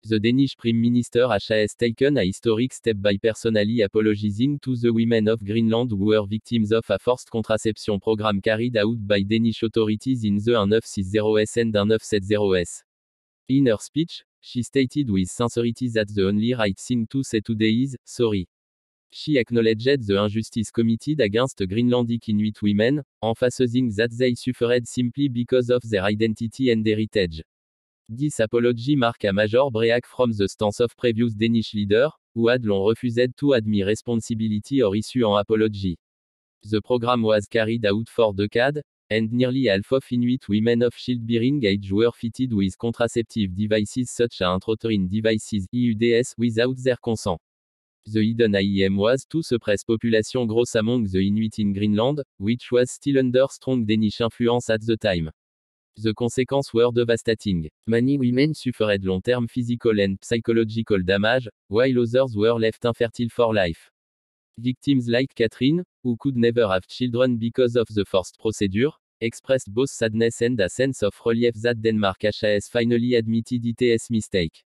The Danish Prime Minister has taken a historic step by personally apologizing to the women of Greenland who were victims of a forced contraception program carried out by Danish authorities in the 1960s and 1970s. In her speech, she stated with sincerity that the only right thing to say today is, sorry. She acknowledged the injustice committed against Greenlandic Inuit women, emphasizing that they suffered simply because of their identity and heritage. This apology marked a major break from the stance of previous Danish leaders, who had long refused to admit responsibility or issue an apology. The program was carried out for decades, and nearly half of Inuit women of childbearing age were fitted with contraceptive devices such as intrauterine devices (IUDs) without their consent. The hidden aim was to suppress population growth among the Inuit in Greenland, which was still under strong Danish influence at the time. The consequences were devastating. Many women suffered long-term physical and psychological damage, while others were left infertile for life. Victims like Catherine, who could never have children because of the forced procedure, expressed both sadness and a sense of relief that Denmark has finally admitted its mistake.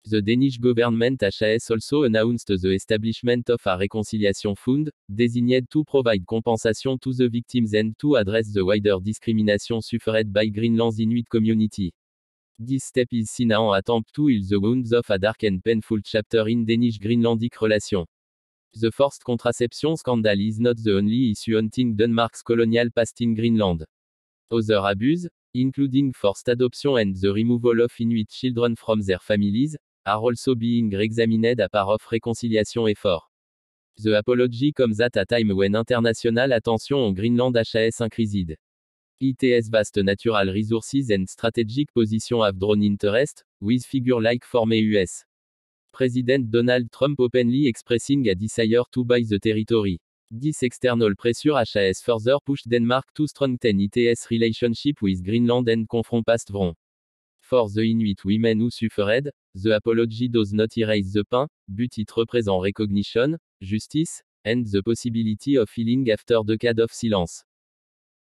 The Danish government has also announced the establishment of a reconciliation fund, designed to provide compensation to the victims and to address the wider discrimination suffered by Greenland's Inuit community. This step is seen as an attempt to heal the wounds of a dark and painful chapter in Danish-Greenlandic relations. The forced contraception scandal is not the only issue haunting Denmark's colonial past in Greenland. Other abuses, including forced adoption and the removal of Inuit children from their families, are also being re-examined as part of reconciliation efforts. The apology comes at a time when international attention on Greenland has increased. Its vast natural resources and strategic position have drawn interest, with figures like former US President Donald Trump openly expressing a desire to buy the territory. This external pressure has further pushed Denmark to strengthen its relationship with Greenland and confront past wrongs. For the Inuit women who suffered, the apology does not erase the pain, but it represents recognition, justice, and the possibility of healing after decades of silence.